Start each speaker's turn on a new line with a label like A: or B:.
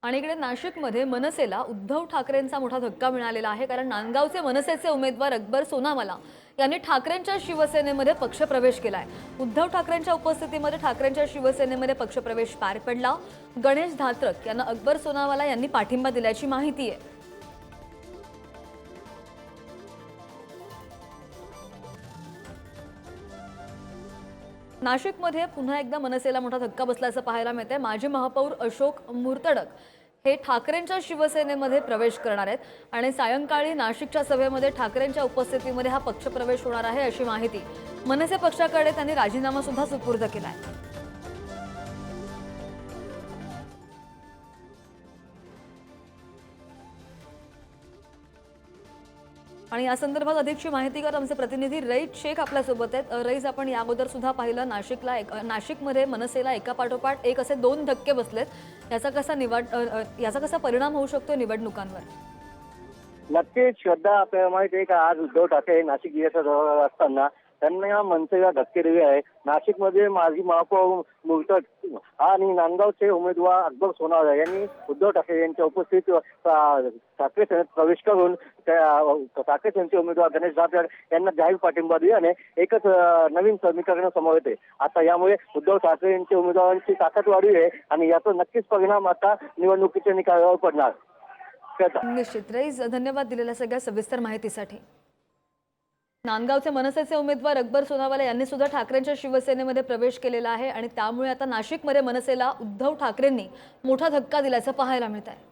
A: आणि इकडे नाशिकमध्ये मनसेला उद्धव ठाकरेंचा मोठा धक्का मिळालेला आहे, कारण नांदगावचे मनसेचे उमेदवार अकबर सोनावाला यांनी ठाकरेंच्या शिवसेनेमध्ये पक्षप्रवेश केलाय। उद्धव ठाकरेंच्या उपस्थितीमध्ये ठाकरेंच्या शिवसेनेमध्ये पक्षप्रवेश पार पडला। गणेश धात्रक यांना अकबर सोनावाला यांनी पाठिंबा दिल्याची माहिती आहे। नाशिकमध्ये पुन्हा एकदा मनसेला मोठा धक्का बसल्याचं पाहायला मिळतंय। माजी महापौर अशोक मुर्तडक हे ठाकरेंच्या शिवसेनेमध्ये प्रवेश करणार आहेत आणि सायंकाळी नाशिकच्या सभेमध्ये ठाकरेंच्या उपस्थितीमध्ये हा पक्षप्रवेश होणार आहे अशी माहिती मनसे पक्षाकडे त्यांनी राजीनामा सुद्धा सुपूर्द केलाय। आणि या संदर्भात अधिकची माहिती कर आमचे प्रतिनिधी रईस शेख आपल्या सोबत आहेत। रईस, आपण या अगोदर सुद्धा पाहिलं नाशिकमध्ये मनसेला एकापाठोपाठ एक असे दोन धक्के बसलेत। याचा कसा परिणाम होऊ शकतो निवडणुकांवर?
B: नक्कीच श्रद्धा, आपल्याला माहिती आहे का आज उद्धव ठाकरे नाशिक जिल्ह्याच्या दौऱ्यावर असताना त्यांना मनसेला धक्के दिले आहे। नाशिकमध्ये माजी महापौर मुर्तड आणि नांदगावचे उमेदवार अकबर सोनावाला यांनी उद्धव ठाकरे यांच्या उपस्थितीत ठाकरे सेनेत प्रवेश करून ठाकरे सेनेचे उमेदवार गणेश धात्रक यांना जाहीर पाठिंबा दिल्याने एकच नवीन समीकरण समोर येते। आता यामुळे उद्धव ठाकरे यांच्या उमेदवारांची ताकद वाढली आहे आणि याचा नक्कीच परिणाम आता निवडणुकीच्या निकालावर पडणार।
A: निश्चित रईस, धन्यवाद दिलेल्या सगळ्या सविस्तर माहितीसाठी। नांदगावचे मनसेचे उमेदवार अकबर सोनावाला यांनी सुद्धा ठाकरेंच्या शिवसेनेमध्ये प्रवेश केलेला आहे आणि त्यामुळे आता नाशिकमध्ये मनसेला उद्धव ठाकरेंनी मोठा धक्का दिल्याचं पाहायला मिळत आहे।